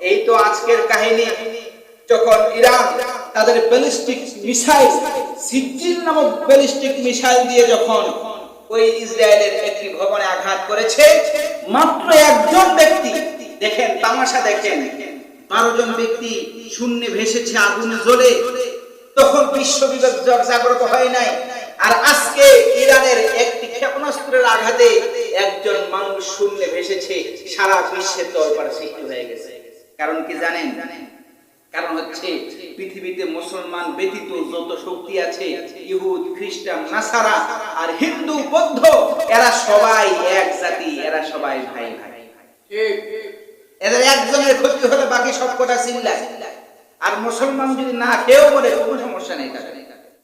এই তো আজকের কাহিনী। যখন ইরান তাদের ব্যালিস্টিক মিসাইল সিজিল নামক ব্যালিস্টিক মিসাইল দিয়ে যখন ওই ইসরায়েলের একটি ভবনে আঘাত করেছে, মাত্র একজন ব্যক্তি, দেখেন তামাশা দেখেন, 12 জন ব্যক্তি শূন্যে ভেসেছে আগুনে জ্বলে। তখন বিশ্ব বিবেক জাগ্রত হয় নাই। আর আজকে ইরানের একটি ক্ষেপণাস্ত্রের আঘাতে একজন মানুষ শূন্যে ভেসেছে, সারা বিশ্বের দরবার সৃষ্টি হয়ে গেছে। কারণ কি জানেন? কারণ হচ্ছে পৃথিবীতে মুসলমান ব্যতীত যত শক্তি আছে, ইহুদ, খ্রিস্টান, নাসারা আর হিন্দু, বৌদ্ধ, এরা সবাই এক জাতি, এরা সবাই ভাই ভাই। এদের একজনের ক্ষতি হলে বাকি সবকটা চিল্লায়। আর মুসলমান যদি না খেয়েও বলে কোনো সমস্যা নেই।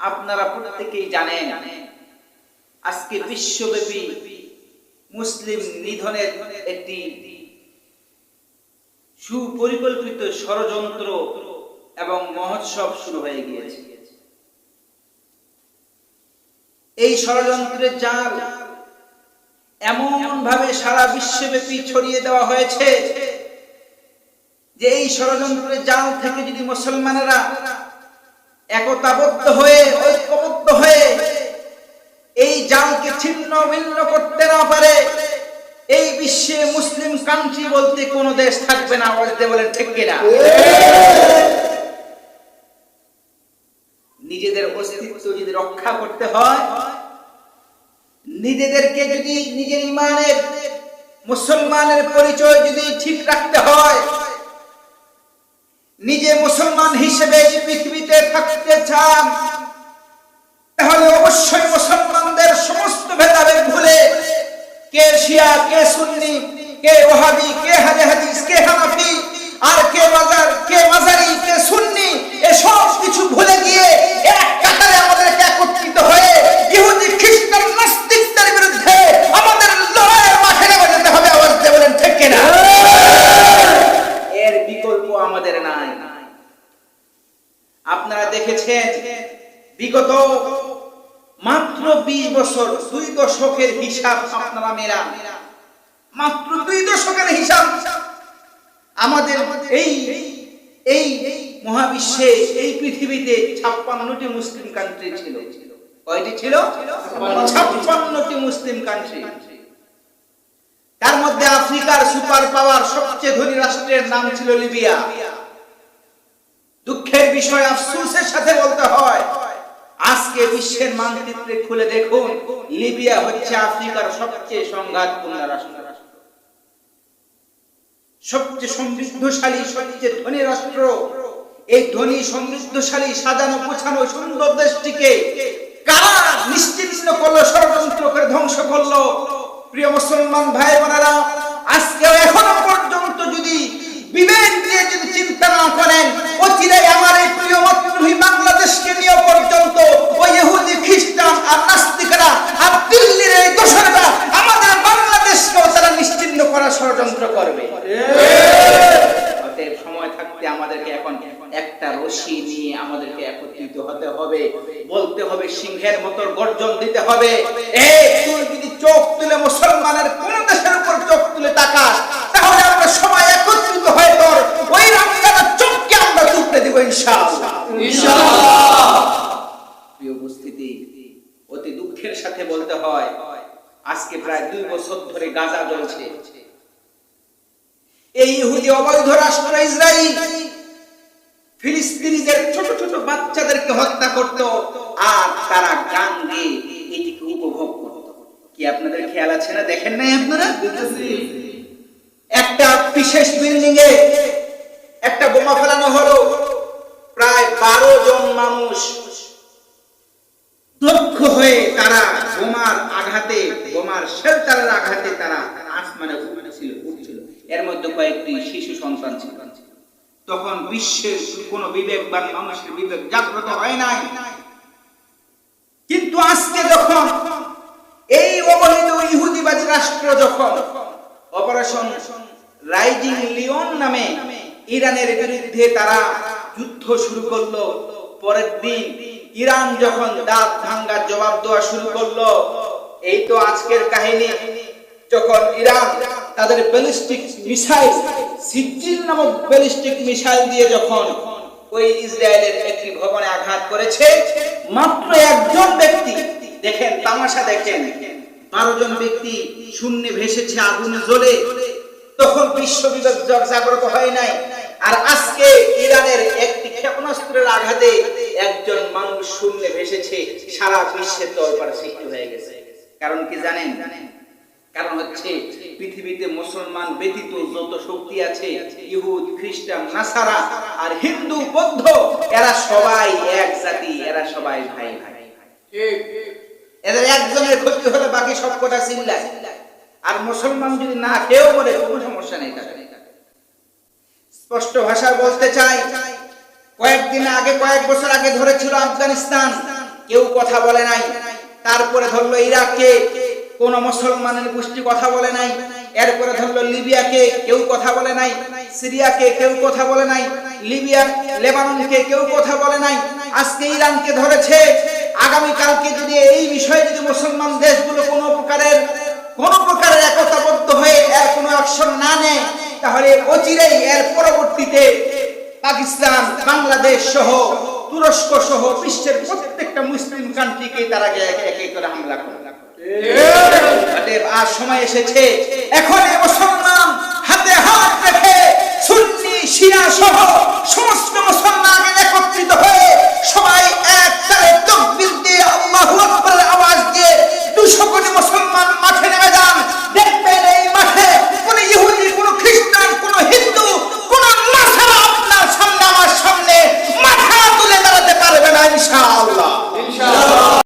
আপনারা প্রত্যেকেই জানেন আজকে বিশ্বব্যাপী মুসলিম নিধনের একটি সুপরিকল্পিত ষড়যন্ত্র এবং মহোৎসব শুরু হয়ে গিয়েছে। এই ষড়যন্ত্রের জাল এমন ভাবে সারা বিশ্বব্যাপী ছড়িয়ে দেওয়া হয়েছে যে এই ষড়যন্ত্রের জাল থেকে যদি মুসলমানেরা একতাবদ্ধ হয়ে, ঐক্যবদ্ধ হয়ে এই জালকে ছিন্ন ভিন্ন করতে না পারে, এই বিশ্বে মুসলিম কান্ট্রি বলতে কোন দেশ থাকবে না। বলতে বলেন ঠিক কিনা? নিজেদের অস্তিত্ব যদি রক্ষা করতে হয়, নিজেদেরকে যদি নিজের ইমানের, মুসলমানের পরিচয় যদি ঠিক রাখতে হয়, নিজে মুসলমান হিসেবে পৃথিবীতে থাকতে চান, তাহলে অবশ্যই মুসলমানদের সমস্ত ভেদাভেদ ভুলে, কে শিয়া, কে সুন্নি, কে ওয়াহাবি, কে আহলে হাদিস, কে হানাফি, আর কে মাজারি, কে সুন্নি, এসব কিছু ভুলে গিয়ে এক কাতারে আমাদেরকে একত্রিত হয়ে ইহুদি, খ্রিস্টান, নাস্তিকদের বিরুদ্ধে আমাদের লড়াইয়ের মাঠে নেমে যেতে হবে। আওয়াজ দিয়ে বলেন ঠিক কিনা? এর বিকল্প আমাদের নাই। আপনারা দেখেছেন বিগত মাত্র 20 বছর, 2 দশকের হিসাব আপনারা মেলান, মাত্র 2 দশকের হিসাব। আমাদের এই মহাবিশ্বে, এই পৃথিবীতে 56টি মুসলিম কান্ট্রি ছিল। কয়টি ছিল? 56টি মুসলিম কান্ট্রি। তার মধ্যে আফ্রিকার সুপার পাওয়ার সবচেয়ে ধনী রাষ্ট্রের নাম ছিল লিবিয়া। দুঃখের বিষয়, আফসোসের সাথে বলতে হয়, আজকে বিশ্বের মানচিত্রে খুলে দেখুন, লিবিয়া হচ্ছে আফ্রিকার সবচেয়ে সংঘাতপূর্ণ রাষ্ট্র, সবচেয়ে সমৃদ্ধশালী, সবচেয়ে ধনী রাষ্ট্র। এই ধনী, সমৃদ্ধশালী, সাজানো গোছানো সুন্দর দেশটিকে কারা নিশ্চিহ্ন করলো, ষড়যন্ত্র করে ধ্বংস করলো? প্রিয় মুসলমান ভাই বোনেরা, আজকে এখনো পর্যন্ত যদি বিবেক দিয়ে যদি চিন্তা না করেন, অচিরেই আমার এই প্রিয় মাতৃভূমি বাংলাদেশকে নিয়ে পর্যন্ত ওই ইহুদি, খ্রিস্টান আর নাস্তিকরা আর দিল্লির এই দোসররা আমাদের বাংলাদেশকেও তারা নিশ্চিহ্ন করার ষড়যন্ত্র করবে। অতএব সময় থাকতে আমাদেরকে এখন একটা রশি নিয়ে আমাদেরকে একত্রিত হতে হবে, বলতে হবে, সিংহের মতো গর্জন দিতে হবে, তুই যদি চোখ তুলে মুসলমানের কোন দেশের উপর চোখ তুলে তাকাস, তাহলে আমরা সবাই একত্রিত হয়ে তোর ওই রামকানা চোখকে আমরা তুলে দেব ইনশাআল্লাহ। ইনশাআল্লাহ। প্রিয় উপস্থিতি, অতি দুঃখের সাথে বলতে হয়, আজকে প্রায় 2 বছর ধরে গাজা জ্বলছে। এই ইহুদি অবৈধ রাষ্ট্র ইসরায়েল ফিলিস্তিনিদের ছোট ছোট বাচ্চাদেরকে হত্যা করত, আর তারা গান গেয়ে এটিকে উপভোগ করত। কি আপনাদের খেয়াল আছে না? দেখেন নাই আপনারা? একটা বিশেষ বিল্ডিং এ একটা বোমা ফেলানো হলো, প্রায় 12 জন মানুষ দগ্ধ হয়ে তারা বোমার আঘাতে, বোমার শেল্টারের আঘাতে তারা আসমানে উঠছিল। এর মধ্যে কয়েকটি শিশু সন্তান ছিল। তখন বিশ্বের কোন বিবেকবান মানুষের বিবেক জাগ্রত হয় নাই। কিন্তু আজকে যখন এই অবৈধ ইহুদিবাদী রাষ্ট্র যখন অপারেশন রাইজিং লিওন নামে ইরানের বিরুদ্ধে তারা যুদ্ধ শুরু করলো, পরের দিন ইরান যখন দাঁত ভাঙ্গার জবাব দেওয়া শুরু করলো, এই তো আজকের কাহিনী। যখন ইরান তাদের ব্যালিস্টিক মিসাইল সিজিল নামক ব্যালিস্টিক মিসাইল দিয়ে যখন ওই ইসরায়েলের একটি ভবনে আঘাত করেছে, মাত্র একজন ব্যক্তি, দেখেন তামাশা দেখেন, 12 জন ব্যক্তি শূন্যে ভেসেছে আগুনে জ্বলে, তখন বিশ্ব বিবেক জাগ্রত হয় নাই। আর আজকে ইরানের একটি ক্ষেপণাস্ত্রের আঘাতে একজন মানুষ শূন্যে ভেসেছে, সারা বিশ্বের দরবার সৃষ্টি হয়ে গেছে। কারণ কি জানেন? কারণ হচ্ছে পৃথিবীতে মুসলমান ব্যতীত যত শক্তি আছে, ইহুদ, খ্রিস্টান, নাসারা আর হিন্দু, বৌদ্ধ, এরা সবাই এক জাতি, এরা সবাই ভাই ভাই। এদের একজনের ক্ষতি হলে বাকি সব কটা চিল্লায়। আর মুসলমান যদি না কেউ বলে কোনো সমস্যা নেই তাদের। স্পষ্ট ভাষায় বলতে চাই, কয়েকদিন আগে, কয়েক বছর আগে ধরেছিল আফগানিস্তান, কেউ কথা বলে নাই। তারপরে ধরলো ইরাককে, কোন মুসলমানের গোষ্ঠী কথা বলে নাই। এরপরে ধরলো লিবিয়াকে, কেউ কথা বলে নাই। সিরিয়াকে কেউ কথা বলে নাই। লেবাননকে কেউ কথা বলে নাই। আজকে ইরানকে ধরেছে। আগামী কালকে যদি এই বিষয়ে যদি মুসলমান দেশগুলো কোনো প্রকারের একতাবদ্ধ হয়ে এর কোনো অ্যাকশন না নেয়, তাহলে অচিরেই এর পরবর্তীতে পাকিস্তান, বাংলাদেশ সহ, তুরস্ক সহ বিশ্বের প্রত্যেকটা মুসলিম কান্ট্রিকে তারা একে করে হামলা করে। আর সময় এসেছে, এখন মুসলমান হাতে হাত রেখে সুন্নি, শিয়া সহ সমস্ত মুসলমান একত্রিত হয়ে